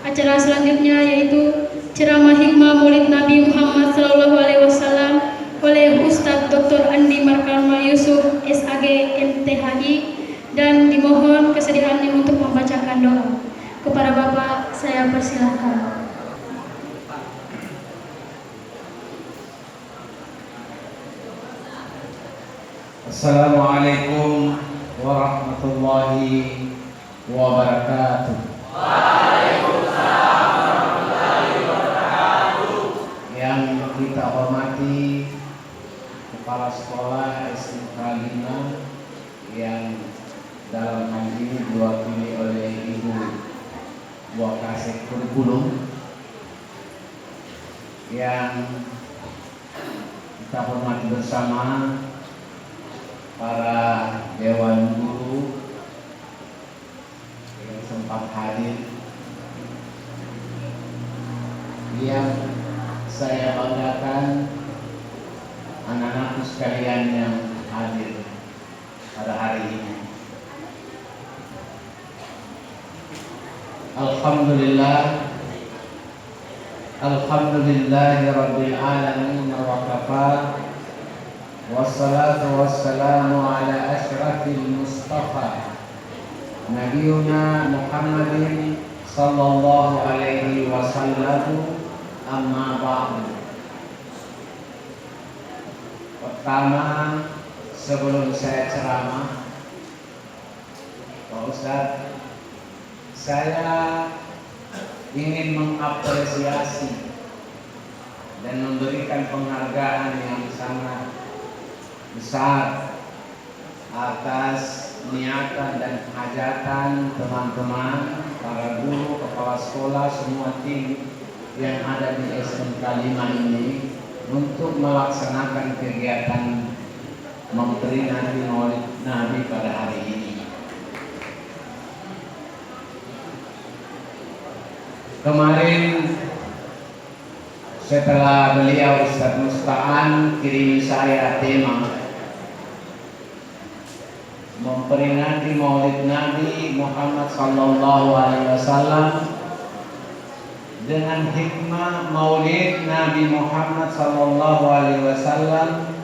Acara selanjutnya yaitu ceramah hikmah Maulid Nabi Muhammad SAW oleh Ustadz Dr. Andi Markarma Yusuf SAG MTHI, dan dimohon kesediaannya untuk membacakan doa. Kepada Bapak saya persilahkan. Assalamualaikum warahmatullahi wabarakatuh. Waalaikumsalam warahmatullahi wabarakatuh. Yang kita hormati Kepala Sekolah SMK 5 yang dalam hal ini diwakili oleh Ibu Wakasek Kurikulum, yang kita hormati bersama para dewan guru yang sempat hadir, yang saya banggakan anak-anakku sekalian yang hadir pada hari ini. Alhamdulillahirabbil alamin wa kafa. Wassalatu wassalamu ala asyrafil mustafa Nabiyuna Muhammadin sallallahu alaihi wasallam, amma ba'du. Pertama, sebelum saya ceramah, Pak Ustadz, saya ingin mengapresiasi dan memberikan penghargaan yang sangat besar atas niatan dan hajatan teman-teman, para guru, kepala sekolah, semua tim yang ada di SMK 5 ini untuk melaksanakan kegiatan memperingati Maulid Nabi pada hari ini. Kemarin setelah beliau Ustadz Musta'an kirim saya tema memperingati Maulid Nabi Muhammad sallallahu alaihi wasallam, dengan hikmah Maulid Nabi Muhammad sallallahu alaihi wasallam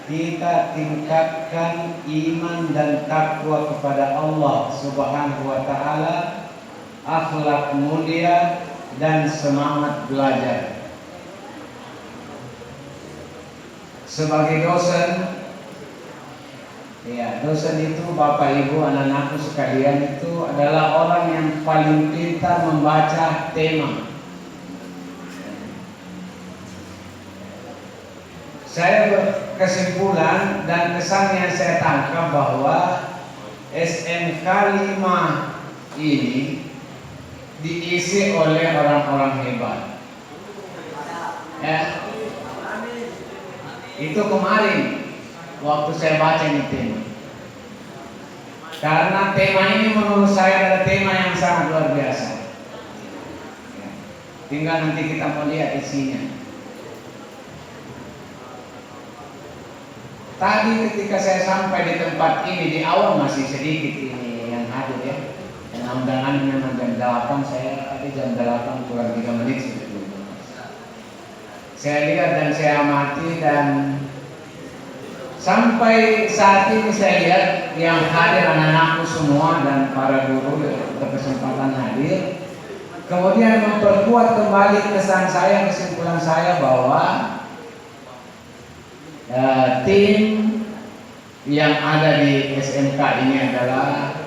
kita tingkatkan iman dan takwa kepada Allah Subhanahu wa taala, akhlak mulia dan semangat belajar. Sebagai dosen, ya, dosen itu Bapak Ibu anak-anakku sekalian itu adalah orang yang paling pintar membaca tema. Saya berkesimpulan dan kesan yang saya tangkap bahwa SMK 5 ini diisi oleh orang-orang hebat. Ya. Itu kemarin waktu saya baca ini tema. Karena tema ini menurut saya adalah tema yang sangat luar biasa. Ya. Tinggal nanti kita mau lihat isinya. Tadi ketika saya sampai di tempat ini, di awal masih sedikit ini yang hadir ya. Dan undangan memang jam 8, saya tadi jam 8 kurang 3 menit sebelum. Saya lihat dan saya amati, dan sampai saat ini saya lihat yang hadir anak-anakku semua dan para guru berkesempatan hadir. Kemudian memperkuat kembali kesan saya, kesimpulan saya bahwa tim yang ada di SMK ini adalah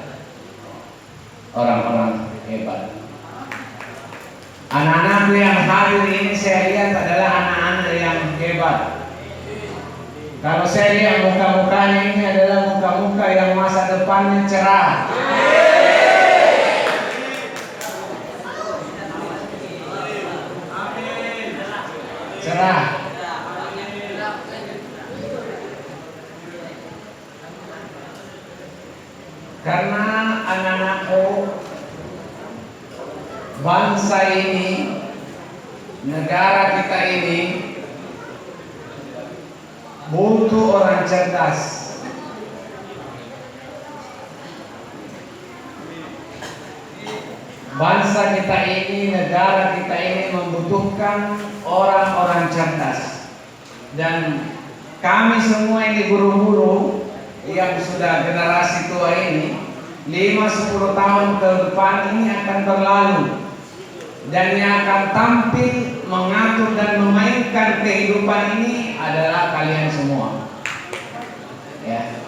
orang-orang hebat. Anak-anak yang hadir ini saya lihat adalah anak-anak yang hebat. Kalau saya lihat muka-mukanya ini adalah muka-muka yang masa depannya cerah. Cerah. Karena anak-anakku, bangsa ini, negara kita ini butuh orang cerdas. bangsa kita ini, negara kita ini membutuhkan orang-orang cerdas. Dan kami semua ini guru-guru yang sudah generasi tua ini 5-10 tahun ke depan ini akan berlalu, dan yang akan tampil mengatur dan memainkan kehidupan ini adalah kalian semua. Ya.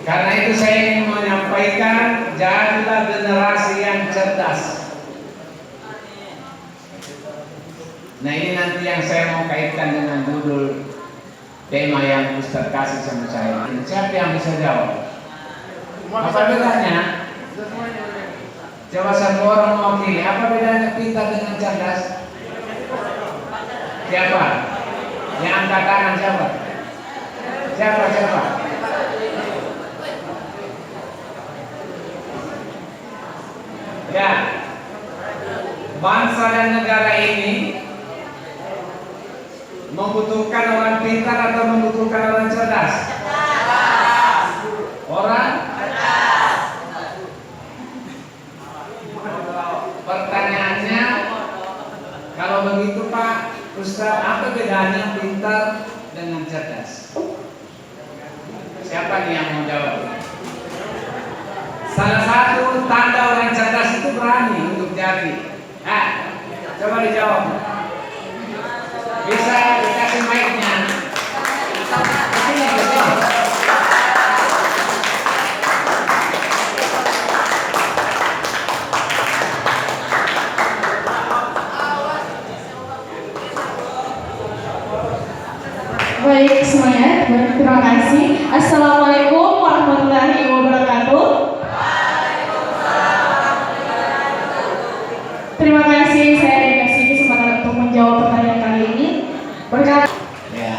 Karena itu saya ingin menyampaikan, jadilah generasi yang cerdas. Nah, ini nanti yang saya mau kaitkan dengan judul tema yang Ustaz kasih sama saya. Siapa yang bisa jawab? Apa bedanya? Coba satu orang mewakili. Apa bedanya pintar dengan cerdas? Siapa? Yang angkat tangan siapa? Siapa? Ya, bangsa dan negara ini membutuhkan orang pintar atau membutuhkan orang cerdas? Orang? Pertanyaannya, kalau begitu Pak Ustaz, apa bedanya pintar dengan cerdas? Siapa nih yang mau jawab? Salah satu tanda orang cerdas itu berani untuk jadi. Coba dijawab. Bisa dikasih mic-nya. Kesini. Baik semuanya, terima kasih. Assalamualaikum warahmatullahi wabarakatuh. Terima kasih, saya dikasih kesempatan untuk menjawab pertanyaan kali ini. Ya,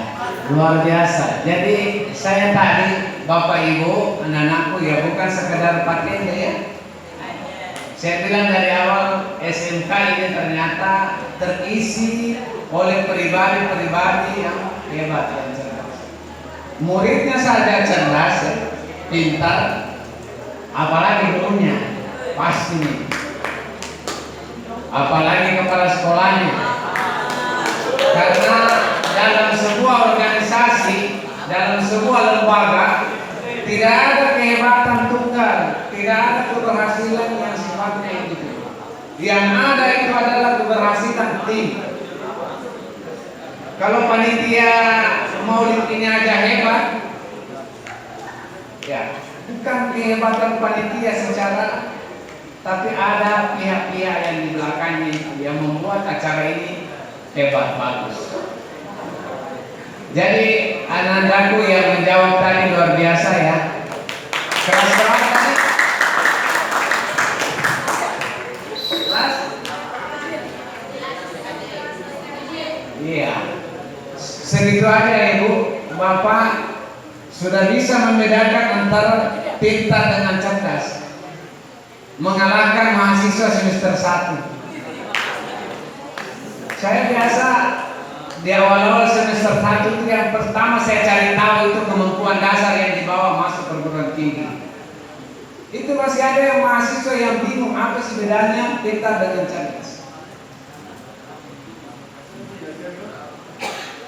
luar biasa. Jadi saya tadi, Bapak Ibu, anak-anakku ya, bukan sekedar patente ya. Saya bilang dari awal SMK ini ternyata terisi oleh pribadi-pribadi yang hebat dan cerdas. Muridnya saja cerdas, ya, pintar, apalagi gurunya pasti nih. Apalagi kepala sekolahnya. Karena dalam sebuah organisasi, dalam sebuah lembaga, tidak ada kehebatan tunggal, tidak ada keberhasilan yang sifatnya individu. Yang ada itu adalah keberhasilan tim. Kalau panitia maulid ini aja hebat, ya bukan kehebatan panitia secara, tapi ada pihak-pihak yang di belakangnya yang membuat acara ini hebat, bagus. Jadi anak-anakku yang menjawab tadi luar biasa ya. Keras-keras tadi. Keras? Iya. Segitu aja Ibu, Bapak sudah bisa membedakan antara pintar dengan cerdas. Mengalahkan mahasiswa semester 1. Saya biasa di awal-awal semester 1 itu yang pertama saya cari tahu itu kemampuan dasar yang dibawa masuk perguruan tinggi. Itu masih ada yang mahasiswa yang bingung apa sih bedanya pintar dengan cerdas.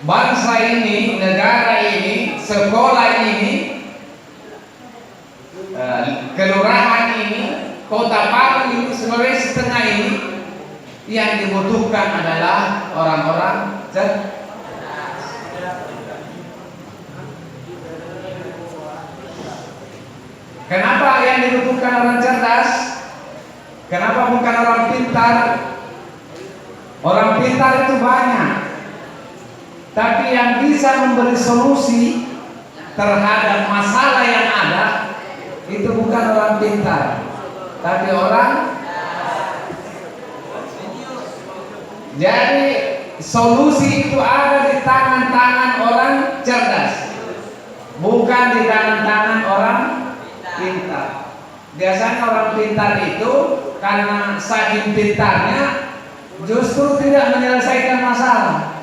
Bangsa ini, negara ini, sekolah ini, kelurahan ini, Kota Palu ini, Sulawesi Tengah ini, yang dibutuhkan adalah orang-orang cerdas. Kenapa yang dibutuhkan orang cerdas? Kenapa bukan orang pintar? Orang pintar itu banyak, tapi yang bisa memberi solusi terhadap masalah yang ada itu bukan orang pintar, tapi orang. Jadi solusi itu ada di tangan-tangan orang cerdas, bukan di tangan-tangan orang pintar. Biasanya orang pintar itu karena saking pintarnya justru tidak menyelesaikan masalah.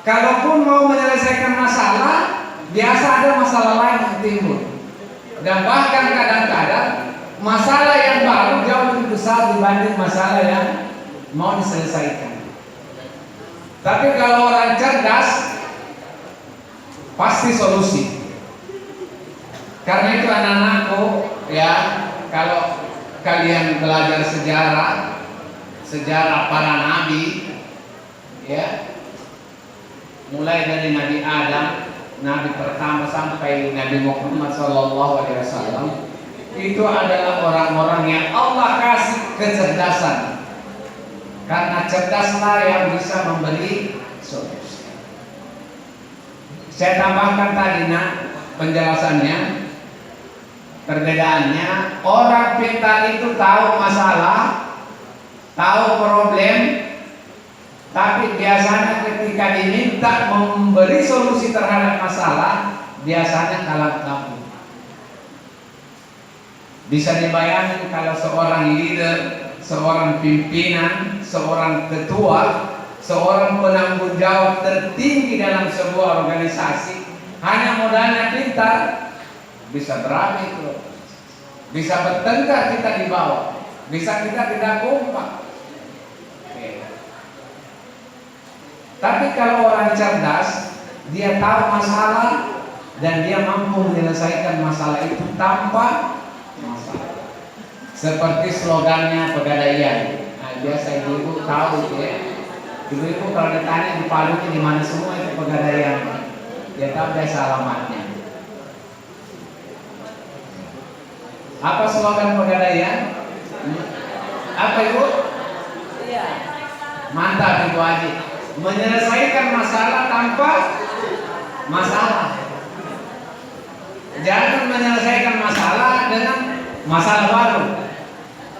Kalaupun mau menyelesaikan masalah, biasa ada masalah lain yang timbul. Dan bahkan kadang-kadang masalah yang baru jauh lebih besar dibanding masalah yang mau diselesaikan. Tapi kalau orang cerdas pasti solusi. Karena itu anak-anakku ya, kalau kalian belajar sejarah para nabi ya, mulai dari Nabi Adam, nabi pertama sampai Nabi Muhammad SAW, itu adalah orang-orang yang Allah kasih kecerdasan. Karena cerdaslah yang bisa memberi solusi. Saya tambahkan tadi penjelasannya, perbedaannya. Orang pintar itu tahu masalah, tahu problem, tapi biasanya ketika diminta memberi solusi terhadap masalah, biasanya kalah kabur. Bisa dibayangkan kalau seorang leader, seorang pimpinan, seorang ketua, seorang penanggung jawab tertinggi dalam sebuah organisasi, hanya modalnya pintar, bisa berani itu, bisa bertengkar kita di bawah, bisa kita tidak kompak. Tapi kalau orang cerdas, dia tahu masalah dan dia mampu menyelesaikan masalah itu tanpa masalah. Seperti slogannya Pegadaian. Nah, biasa ibu-ibu tahu itu ya. Ibu-ibu kalau ditanya di Palu di mana semua itu Pegadaian, dia tahu biasa alamatnya. Apa slogan Pegadaian? Apa ibu? Mantap ibu Haji. Menyelesaikan masalah tanpa masalah. Jangan menyelesaikan masalah dengan masalah baru.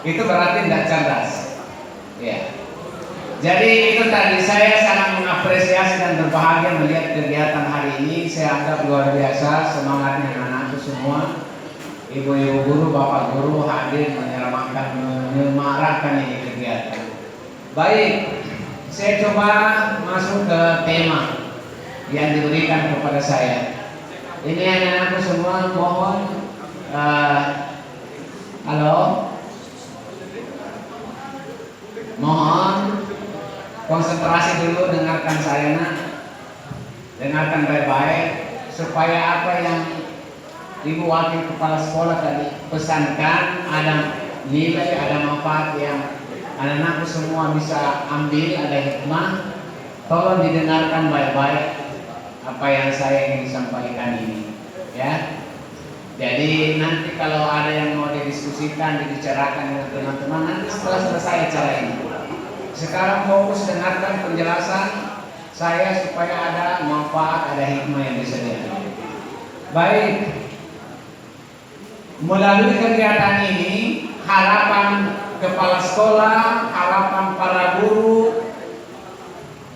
Itu berarti tidak cerdas. Ya. Jadi itu tadi, saya sangat mengapresiasi dan berbahagia melihat kegiatan hari ini. Saya anggap luar biasa semangatnya anak-anakku semua. Ibu-ibu guru, bapak guru hadir menyemarakkan ini kegiatan. Baik. Saya coba masuk ke tema yang diberikan kepada saya. Ini anak-anakku semua, mohon halo, mohon konsentrasi dulu, dengarkan saya dengarkan baik-baik supaya apa yang Ibu Wakil Kepala Sekolah tadi pesankan ada nilai, ada manfaat yang anak-anakku semua bisa ambil, ada hikmah. Tolong didengarkan baik-baik apa yang saya ingin sampaikan ini, ya. Jadi nanti kalau ada yang mau didiskusikan, dibicarakan dengan teman-teman, nanti setelah selesai acara ini. Sekarang fokus dengarkan penjelasan saya supaya ada manfaat, ada hikmah yang bisa diambil. Baik. Melalui kegiatan ini, harapan kepala sekolah, harapan para guru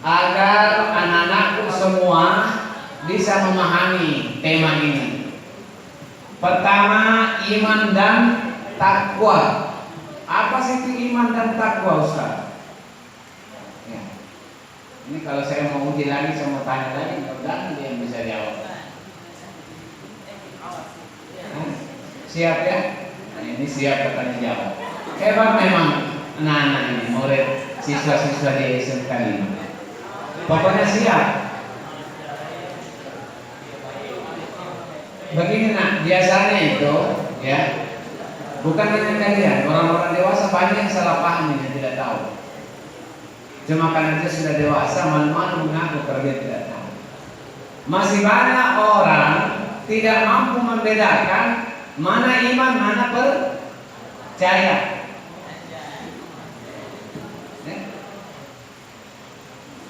agar anak-anakku semua bisa memahami tema ini. Pertama, iman dan takwa. Apa sih itu iman dan takwa, Ustaz? Ya. Ini kalau saya mau uji lagi, saya mau tanya lagi, mudah-mudahan dia yang bisa jawab. Siap ya? Nah, ini siap bertanya jawab. Hebat memang anak-anak ini, murid siswa-siswa di SMK 5. Pokoknya siap. Begini biasanya itu ya, bukan hanya kalian, orang-orang dewasa banyak yang salah paham yang tidak tahu. Cuma karena dia sudah dewasa, malu-malu mengaku kalau dia tidak tahu. Masih banyak orang tidak mampu membedakan mana iman, mana percaya.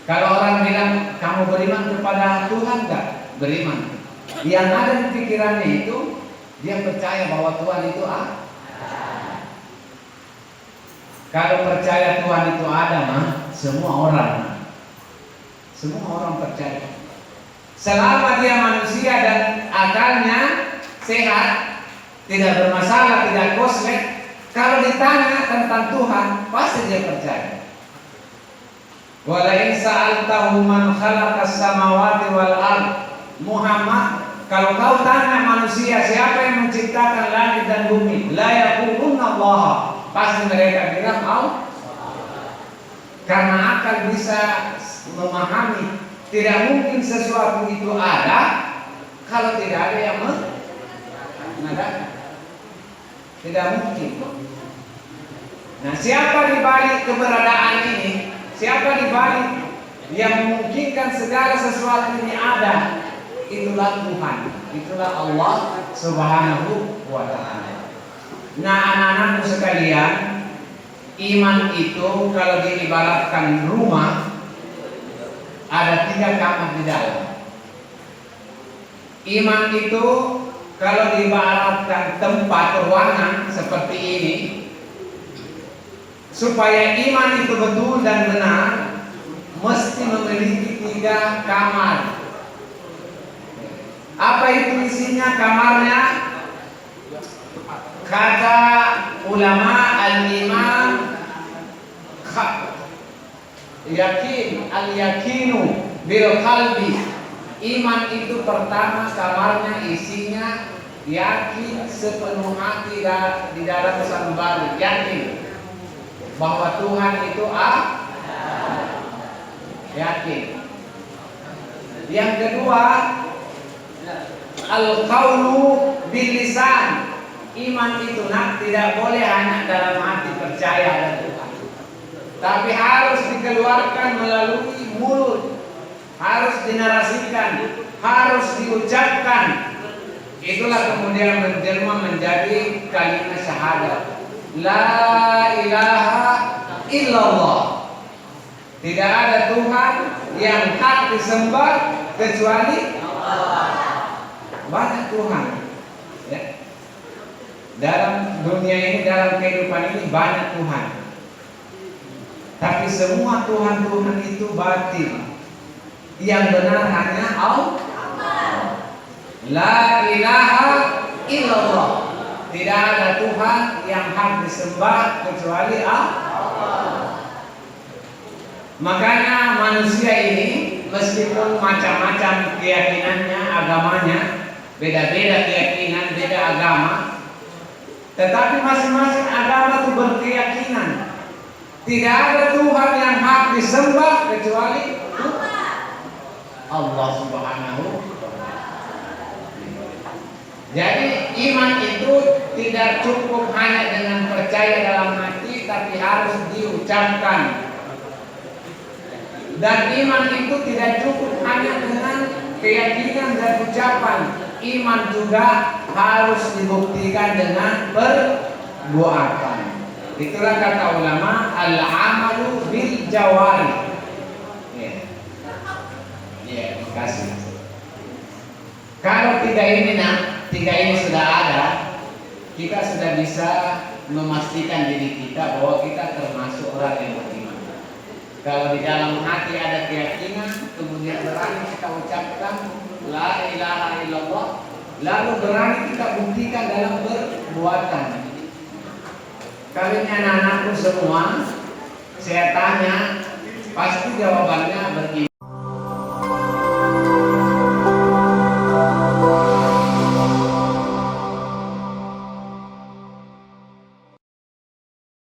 Kalau orang bilang kamu beriman kepada Tuhan enggak? Beriman. Yang ada di pikirannya itu dia percaya bahwa Tuhan itu ada. Kalau percaya Tuhan itu ada semua orang percaya. Selama dia manusia dan akalnya sehat, tidak bermasalah, tidak koslet, kalau ditanya tentang Tuhan pasti dia percaya. Wala in sa'altahu man khalaqas samawati wal ard, Muhammad, Kalau kau tanya manusia siapa yang menciptakan langit dan bumi, la yaqulunna Allah. Pasti mereka bilang Allah. Karena akal bisa memahami tidak mungkin sesuatu itu ada kalau tidak ada yang mengadakan. Tidak mungkin. Nah, siapa di balik keberadaan ini? Siapa di balik yang memungkinkan segala sesuatu ini ada? Itulah Tuhan, itulah Allah Subhanahu wa ta'ala. Nah, anak-anakku sekalian, iman itu kalau diibaratkan rumah, ada 3 kamar di dalam. Iman itu kalau diibaratkan tempat ruangan seperti ini, supaya iman itu betul dan benar, mesti memiliki 3 kamar. Apa itu isinya kamarnya? Kata ulama al-iman al-yakinu bil qalbi. Iman itu pertama kamarnya isinya yakin sepenuh hati di dalam sanubari, yakin bahwa Tuhan itu yakin. Yang kedua, al-qaulu bil lisan. Iman itu tidak boleh hanya dalam hati percaya ada Tuhan, tapi harus dikeluarkan melalui mulut, harus dinarasikan, harus diucapkan. Itulah kemudian menjelma menjadi kalimat syahadat, la ilaha illallah. Tidak ada Tuhan yang hak disembah kecuali Allah. Banyak Tuhan, ya. Dalam dunia ini, dalam kehidupan ini banyak Tuhan. Tapi semua Tuhan-Tuhan itu batil. Yang benar hanya Allah. La ilaha illallah. Tidak ada Tuhan yang hak disembah kecuali Allah. Makanya manusia ini meskipun macam-macam keyakinannya, agamanya, beda-beda keyakinan, beda agama, tetapi masing-masing agama itu berkeyakinan tidak ada Tuhan yang hak disembah kecuali Allah Subhanahu. Jadi iman itu tidak cukup hanya dengan percaya dalam hati, tapi harus diucapkan. Dan iman itu tidak cukup hanya dengan keyakinan dan ucapan. Iman juga harus dibuktikan dengan perbuatan. Itulah kata ulama, al-amalu bil jawari. Ya, terima kasih. Kalau 3 ini sudah ada, kita sudah bisa memastikan diri kita bahwa kita termasuk orang yang beriman. Kalau di dalam hati ada keyakinan, kemudian berani kita ucapkan la ilaha illallah, lalu berani kita buktikan dalam perbuatan. Kali ini anak-anakku semua, saya tanya, pasti jawabannya beriman.